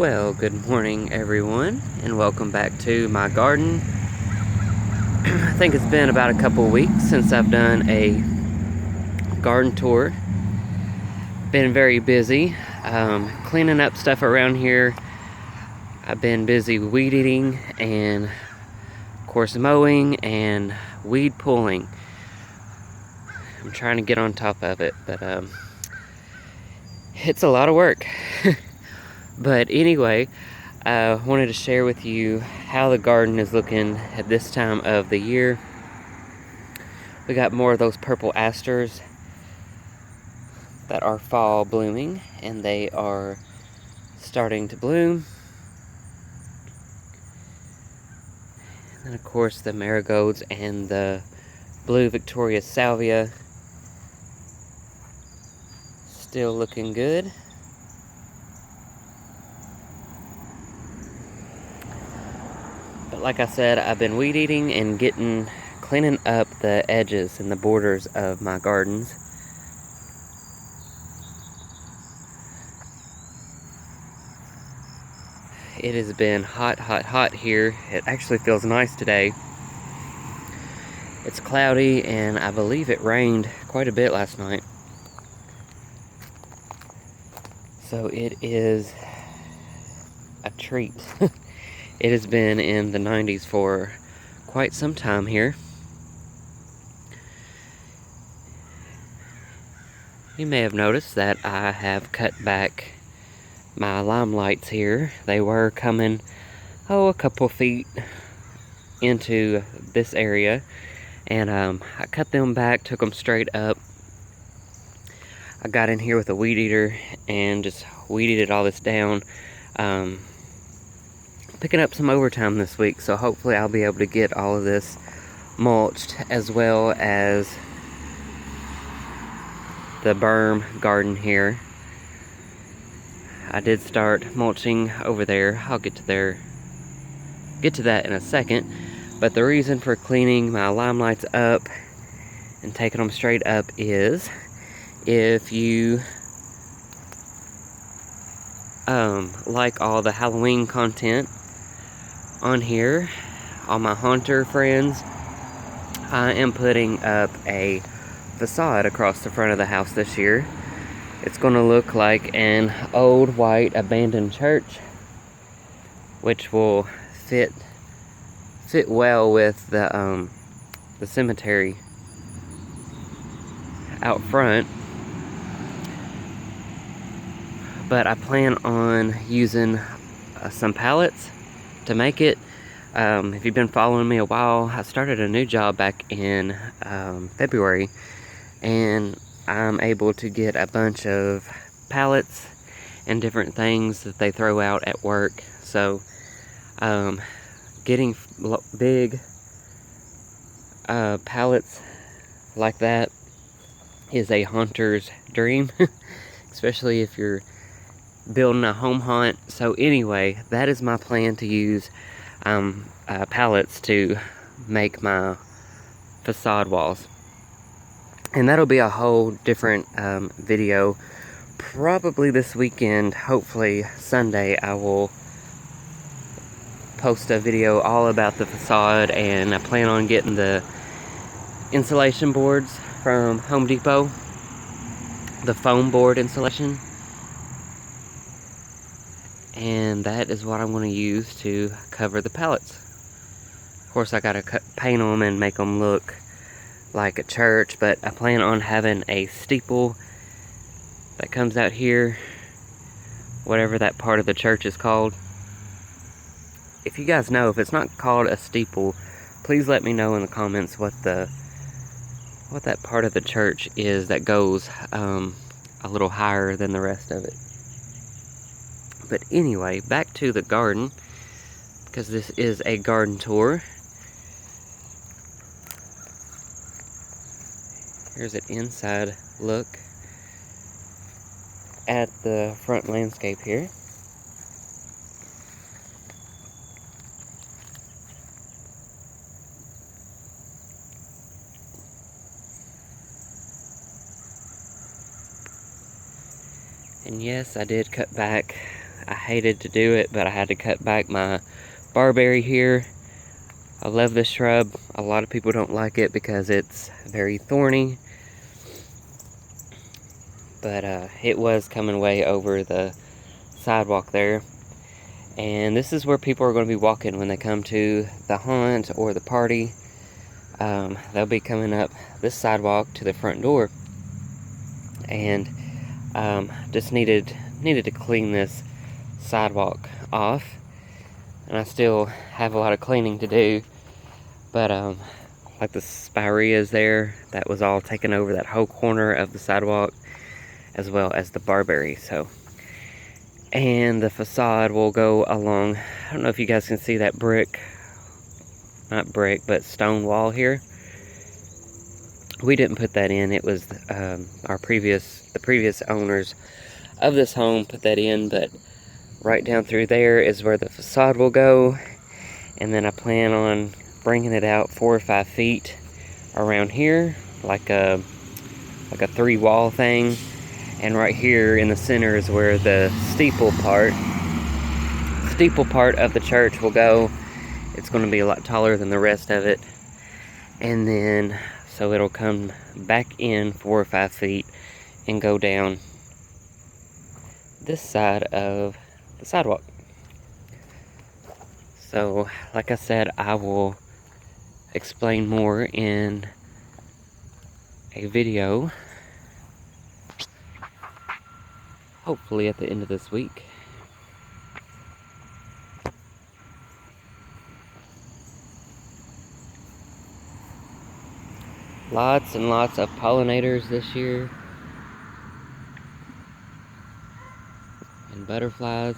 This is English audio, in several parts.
Well, good morning everyone, and welcome back to my garden. I think it's been about a couple weeks since I've done a garden tour. Been very busy cleaning up stuff around here. I've been busy weed eating and of course mowing and weed pulling. I'm trying to get on top of it, but it's a lot of work. But anyway, I wanted to share with you how the garden is looking at this time of the year. We got more of those purple asters that are fall blooming, and they are starting to bloom. And of course the marigolds and the blue Victoria salvia still looking good. But like I said, I've been weed eating and cleaning up the edges and the borders of my gardens. It has been hot, hot, hot here. It actually feels nice today. It's cloudy, and I believe it rained quite a bit last night. So it is a treat. It has been in the 90s for quite some time here. You may have noticed that I have cut back my lime lights here. They were coming, a couple feet into this area, and I cut them back, took them straight up. I got in here with a weed eater and just weeded all this down. Picking up some overtime this week, so hopefully I'll be able to get all of this mulched, as well as the berm garden here. I did start mulching over there. I'll get to that in a second. But the reason for cleaning my lime lights up and taking them straight up is, if you like all the Halloween content on here, all my haunter friends, I am putting up a facade across the front of the house this year. It's going to look like an old white abandoned church, which will fit well with the cemetery out front. But I plan on using some pallets to make it. If you've been following me a while, I started a new job back in February, and I'm able to get a bunch of pallets and different things that they throw out at work. So getting big pallets like that is a haunter's dream, especially if you're building a home haunt. So anyway, that is my plan, to use pallets to make my facade walls. And that'll be a whole different video, probably this weekend. Hopefully Sunday I will post a video all about the facade, and I plan on getting the insulation boards from Home Depot, the foam board insulation, and that is what I'm going to use to cover the pallets. Of course I gotta paint them and make them look like a church, but I plan on having a steeple that comes out here, whatever that part of the church is called. If you guys know, if it's not called a steeple, please let me know in the comments what that part of the church is that goes a little higher than the rest of it. But anyway, back to the garden, because this is a garden tour. Here's an inside look at the front landscape here. And yes, I did cut back I hated to do it, but I had to cut back my barberry here. I love this shrub. A lot of people don't like it because it's very thorny, but it was coming way over the sidewalk there. And this is where people are going to be walking when they come to the hunt or the party. They'll be coming up this sidewalk to the front door, and just needed to clean this sidewalk off. And I still have a lot of cleaning to do, but like the spireas there, that was all taken over that whole corner of the sidewalk, as well as the barberry. So, and the facade will go along. I don't know if you guys can see that brick, not brick, but stone wall here. We didn't put that in. It was the previous owners of this home put that in, but right down through there is where the facade will go. And then I plan on bringing it out 4 or 5 feet around here, like a 3-wall thing. And right here in the center is where the steeple part of the church will go. It's going to be a lot taller than the rest of it. And then, so it'll come back in 4 or 5 feet and go down this side of the sidewalk. So, like I said, I will explain more in a video, hopefully at the end of this week. Lots and lots of pollinators this year, and butterflies.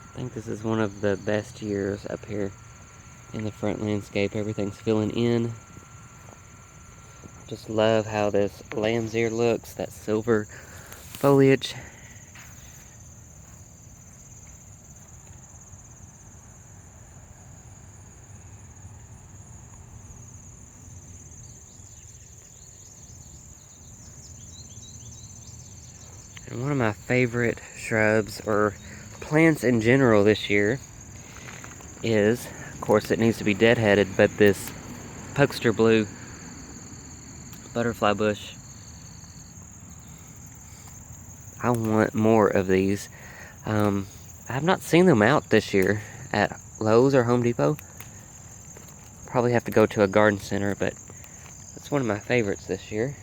I think this is one of the best years up here in the front landscape. Everything's filling in. Just love how this lamb's ear looks, that silver foliage. And one of my favorite shrubs, or plants in general this year, is, of course it needs to be deadheaded, but this Puxter blue butterfly bush. I want more of these. I have not seen them out this year at Lowe's or Home Depot. Probably have to go to a garden center, but it's one of my favorites this year.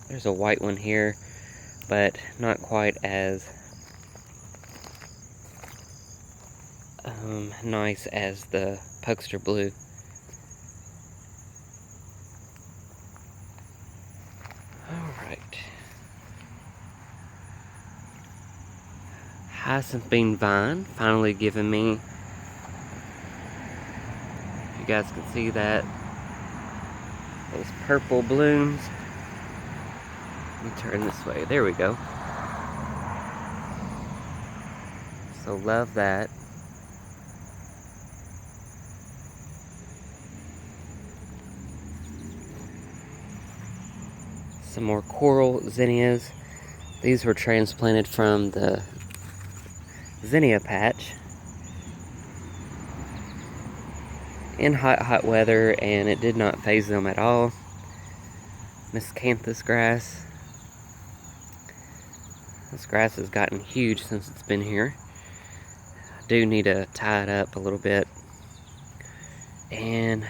There's a white one here, but not quite as nice as the Puxter blue. Alright. Hyacinth bean vine finally giving me, if you guys can see that, those purple blooms. Let me turn this way. There we go. So love that. Some more coral zinnias. These were transplanted from the zinnia patch in hot weather, and it did not faze them at all. Miscanthus grass. This grass has gotten huge since it's been here. I do need to tie it up a little bit. And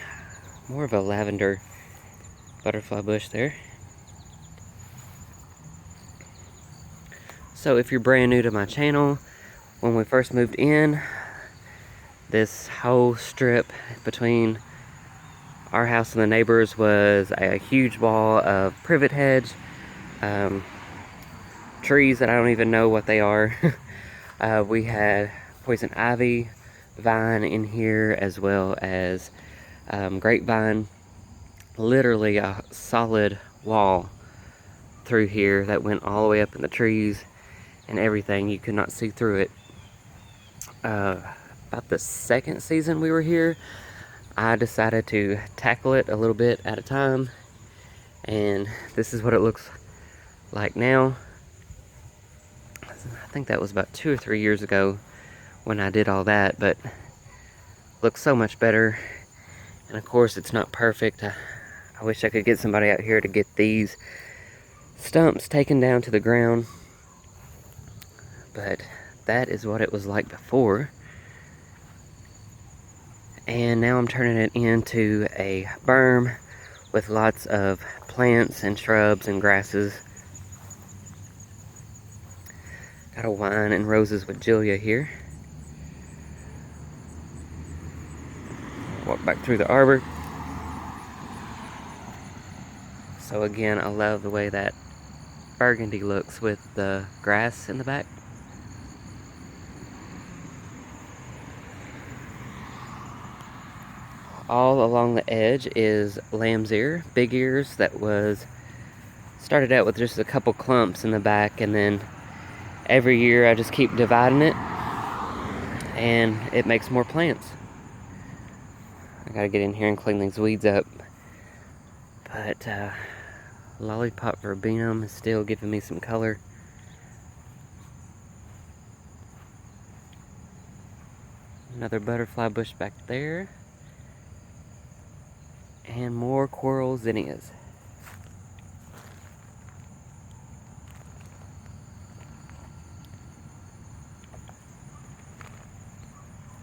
more of a lavender butterfly bush there. So if you're brand new to my channel, when we first moved in, this whole strip between our house and the neighbors was a huge wall of privet hedge, trees that I don't even know what they are. We had poison ivy vine in here, as well as grapevine. Literally a solid wall through here that went all the way up in the trees and everything. You could not see through it. About the second season we were here, I decided to tackle it a little bit at a time, and this is what it looks like now. I think that was about 2 or 3 years ago when I did all that, but looks so much better. And of course it's not perfect. I wish I could get somebody out here to get these stumps taken down to the ground, but that is what it was like before. And now I'm turning it into a berm with lots of plants and shrubs and grasses. Got a wine and roses with Julia here. Walk back through the arbor. So again, I love the way that burgundy looks with the grass in the back. All along the edge is lamb's ear, big ears, that was started out with just a couple clumps in the back, and then every year I just keep dividing it and it makes more plants. I gotta get in here and clean these weeds up. But lollipop verbenum is still giving me some color. Another butterfly bush back there. And more coral zinnias.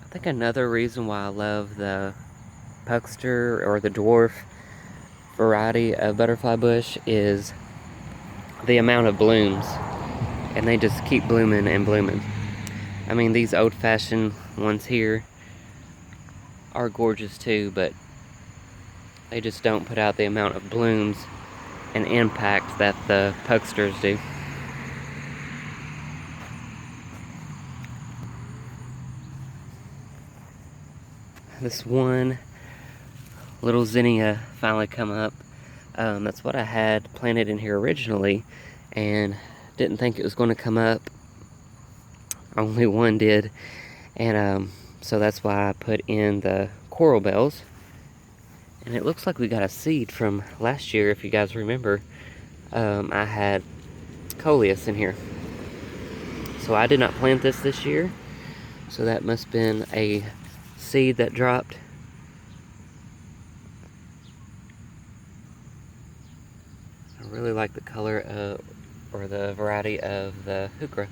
I think another reason why I love the puckster or the dwarf variety of butterfly bush is the amount of blooms, and they just keep blooming and blooming. I mean, these old-fashioned ones here are gorgeous too, but they just don't put out the amount of blooms and impact that the pucksters do. This one little zinnia finally come up. That's what I had planted in here originally, and didn't think it was going to come up. Only one did, and so that's why I put in the coral bells. And it looks like we got a seed from last year, if you guys remember. I had coleus in here, so I did not plant this year, so that must have been a seed that dropped. I really like the color of, or the variety of the heuchera.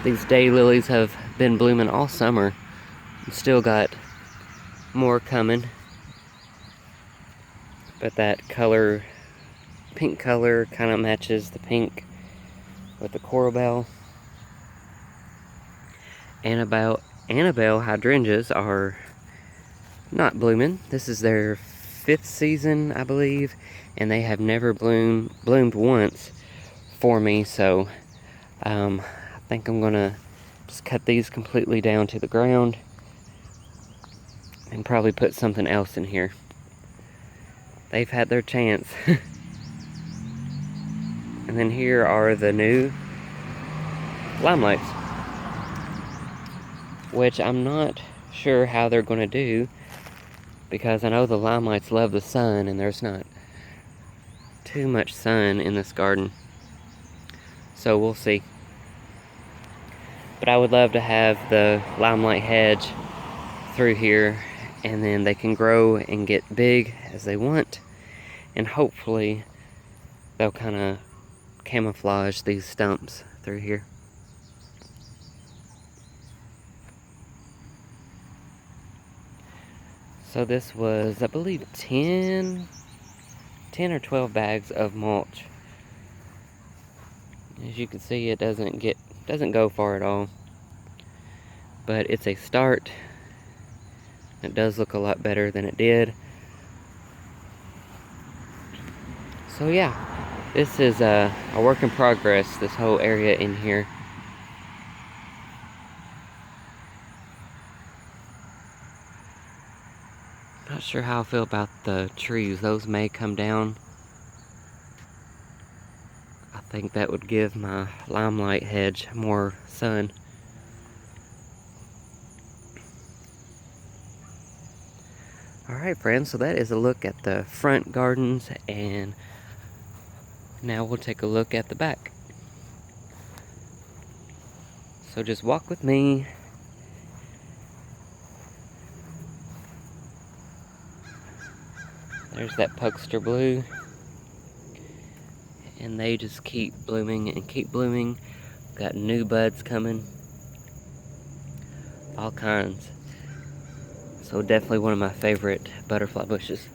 These daylilies have been blooming all summer. Still got more coming. But that color, pink color, kind of matches the pink with the coral bell. Annabelle hydrangeas are not blooming. This is their 5th season, I believe, and they have never bloomed once for me, so I think I'm gonna just cut these completely down to the ground and probably put something else in here. They've had their chance. And then here are the new limelights, which I'm not sure how they're going to do, because I know the limelights love the sun, and there's not too much sun in this garden. So we'll see. But I would love to have the limelight hedge through here, and then they can grow and get big as they want, and hopefully they'll kind of camouflage these stumps through here. So this was, I believe, 10 or 12 bags of mulch. As you can see, it doesn't go far at all, but it's a start. It does look a lot better than it did. So yeah, this is a work in progress, this whole area in here. Not sure how I feel about the trees. Those may come down. I think that would give my limelight hedge more sun. Alright. Alright friends, so that is a look at the front gardens, and now we'll take a look at the back. So just walk with me. There's that poster blue. And they just keep blooming and keep blooming. Got new buds coming. All kinds. So definitely one of my favorite butterfly bushes.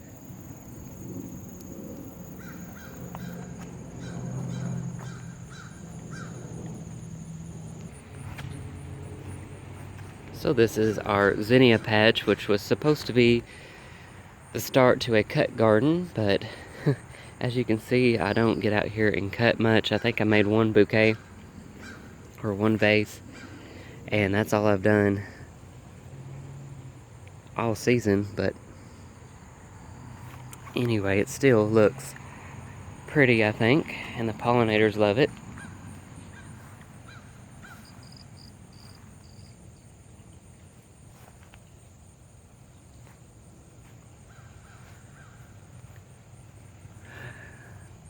So this is our Zinnia patch, which was supposed to be the start to a cut garden, but as you can see, I don't get out here and cut much. I think I made one bouquet or one vase, and that's all I've done all season. But anyway, it still looks pretty, I think, and the pollinators love it.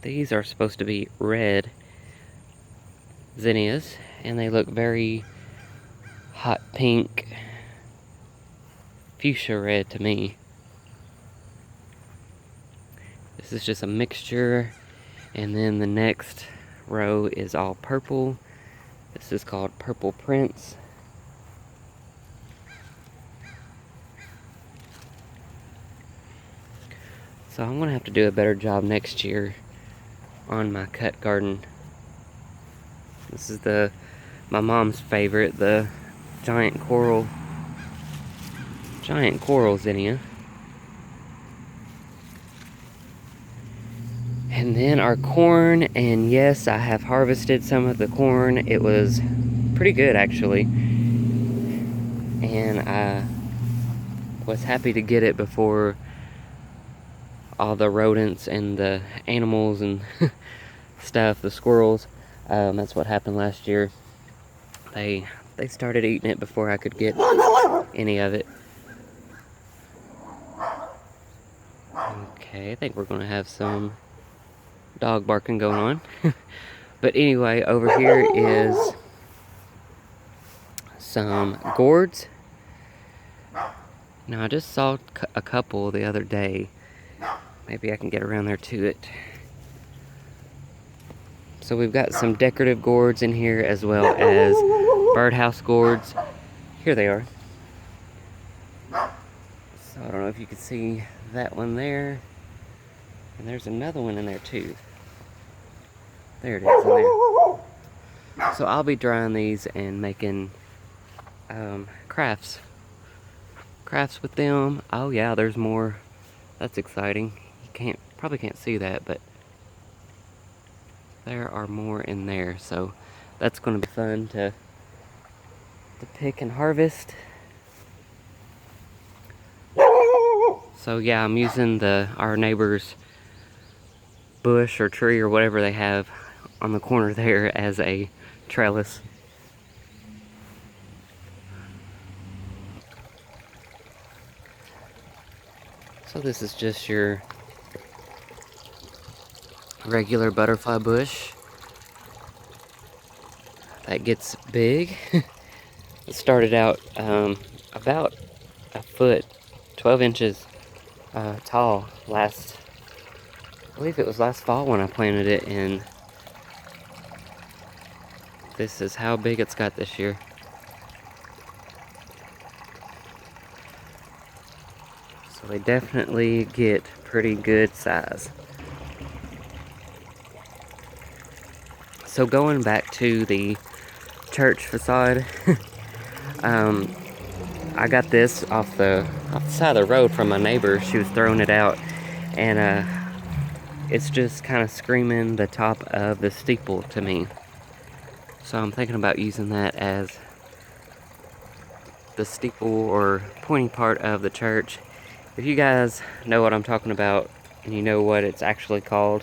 These are supposed to be red zinnias, and they look very hot pink, fuchsia red to me. This is just a mixture, and then the next row is all purple. This is called Purple Prince. So I'm gonna have to do a better job next year on my cut garden. This is my mom's favorite, the giant coral zinnia. And then our corn, and yes, I have harvested some of the corn. It was pretty good actually, and I was happy to get it before all the rodents and the animals and stuff, the squirrels. That's what happened last year. They started eating it before I could get any of it. Okay, I think we're gonna have some dog barking going on. But anyway, over here is some gourds. Now I just saw a couple the other day. Maybe I can get around there to it. So we've got some decorative gourds in here, as well as birdhouse gourds. Here they are. So I don't know if you can see that one there. And there's another one in there too. There it is in there. So I'll be drying these and making crafts with them. Oh yeah, there's more. That's exciting. You probably can't see that, but there are more in there. So that's going to be fun to pick and harvest. So yeah, I'm using our neighbor's bush or tree or whatever they have on the corner there as a trellis. So this is just your regular butterfly bush that gets big. It started out about a foot, 12 inches tall I believe it was last fall when I planted it, and this is how big it's got this year. So they definitely get pretty good size. So going back to the church facade, I got this off the side of the road from my neighbor. She was throwing it out, and it's just kind of screaming the top of the steeple to me. So I'm thinking about using that as the steeple or pointy part of the church. If you guys know what I'm talking about and you know what it's actually called,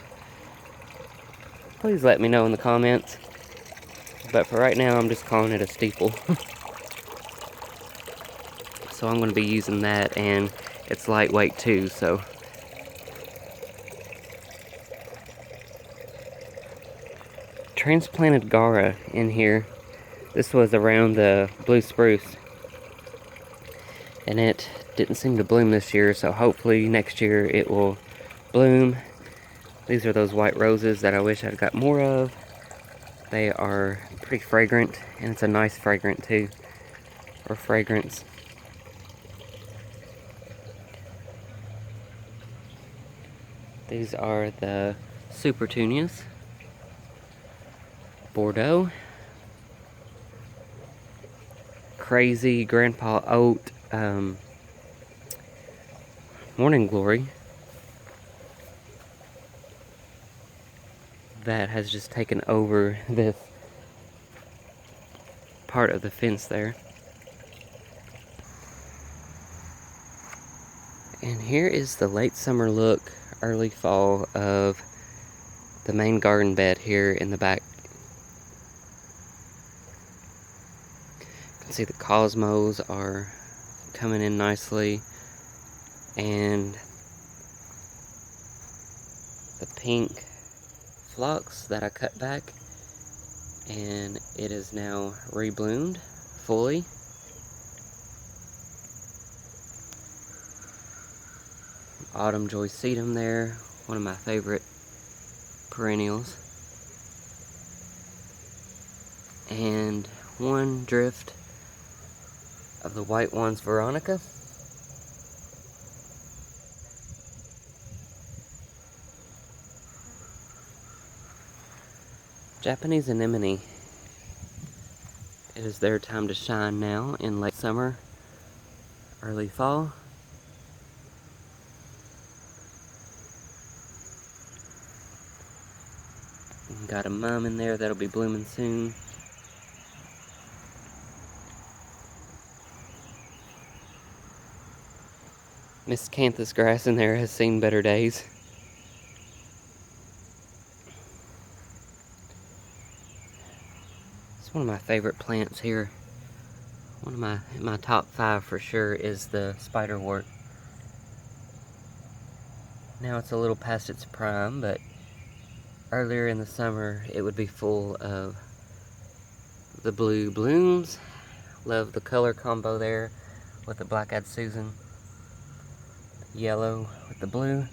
please let me know in the comments. But for right now, I'm just calling it a steeple. So I'm going to be using that, and it's lightweight too, so. Transplanted Gara in here. This was around the blue spruce, and it didn't seem to bloom this year, so hopefully next year it will bloom. These are those white roses that I wish I'd got more of. They are pretty fragrant, and it's a nice fragrant too, or fragrance. These are the super tunias. Bordeaux. Crazy Grandpa Oat Morning Glory. That has just taken over this part of the fence there. And here is the late summer look, early fall of the main garden bed here in the back. You can see the cosmos are coming in nicely, and the pink phlox that I cut back, and it is now rebloomed fully. Autumn joy sedum there, one of my favorite perennials. And one drift of the white ones, Veronica. Japanese anemone. It is their time to shine now in late summer, early fall. Got a mum in there that'll be blooming soon. Miscanthus grass in there has seen better days. It's one of my favorite plants here. One of my top 5 for sure is the spiderwort. Now it's a little past its prime, but earlier in the summer it would be full of the blue blooms. Love the color combo there with the black-eyed Susan. Yellow with the blue.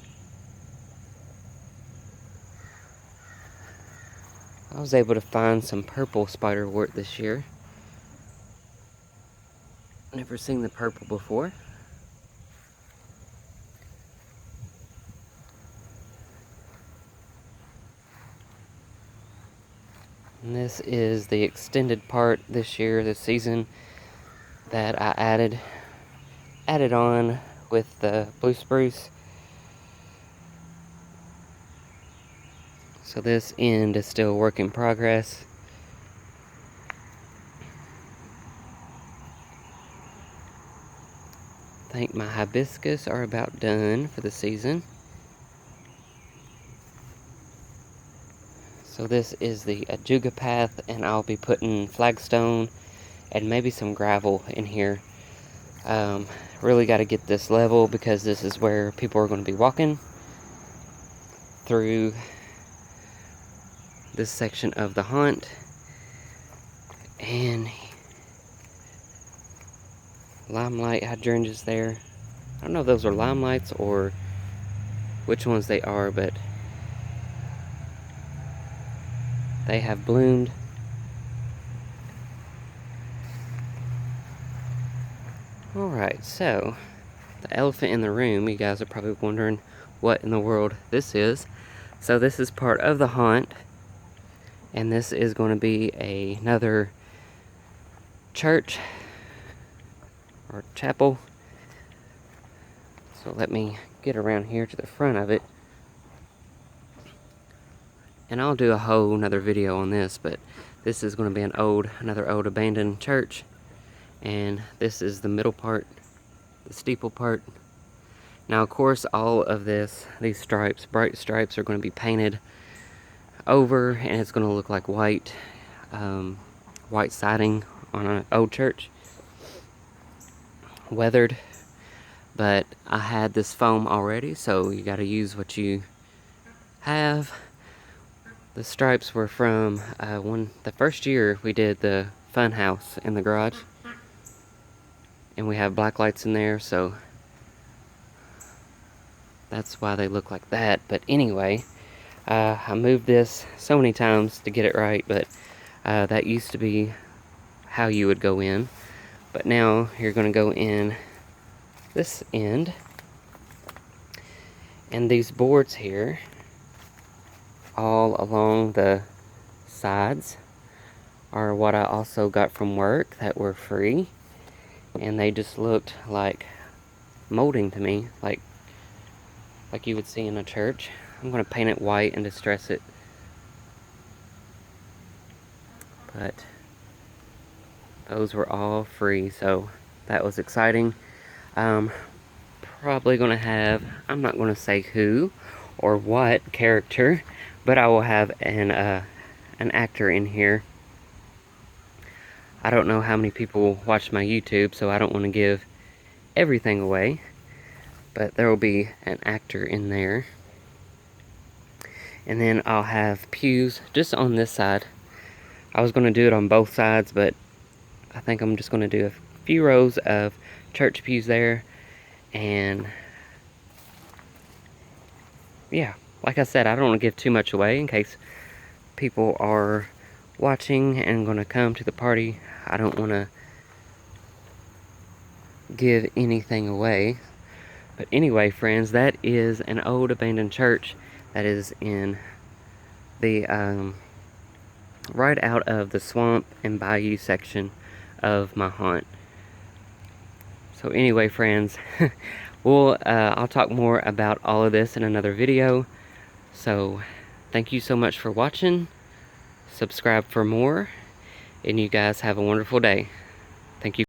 I was able to find some purple spiderwort this year. Never seen the purple before. And this is the extended part this year, this season, that I added on with the blue spruce. So this end is still work in progress. I think my hibiscus are about done for the season. So this is the Ajuga path, and I'll be putting flagstone and maybe some gravel in here. Really got to get this level because this is where people are going to be walking through this section of the haunt. And limelight hydrangeas there. I don't know if those are limelights or which ones they are, but they have bloomed. Alright, so the elephant in the room, you guys are probably wondering what in the world this is. So this is part of the haunt, and this is going to be another church or chapel. So let me get around here to the front of it, and I'll do a whole another video on this, but this is going to be another old abandoned church. And this is the middle part, the steeple part. Now, of course, all of these stripes, bright stripes, are going to be painted over, and it's going to look like white siding on an old church. Weathered But I had this foam already, so you gotta use what you have. The stripes were from the first year we did the fun house in the garage. And we have black lights in there, so that's why they look like that. But anyway, I moved this so many times to get it right, but that used to be how you would go in. But now you're gonna go in this end. And these boards here, all along the sides, are what I also got from work that were free. And they just looked like molding to me, like you would see in a church. I'm gonna paint it white and distress it. But those were all free, so that was exciting. Probably gonna have, I'm not gonna say who or what character, but I will have an actor in here. I don't know how many people watch my YouTube, so I don't want to give everything away, but there will be an actor in there. And then I'll have pews just on this side. I was going to do it on both sides, but I think I'm just going to do a few rows of church pews there. And yeah, like I said, I don't want to give too much away in case people are watching and going to come to the party. I don't want to give anything away. But anyway, friends, that is an old abandoned church that is in the right out of the swamp and bayou section of my haunt. So anyway, friends, I'll talk more about all of this in another video. So thank you so much for watching. Subscribe for more, and you guys have a wonderful day. Thank you.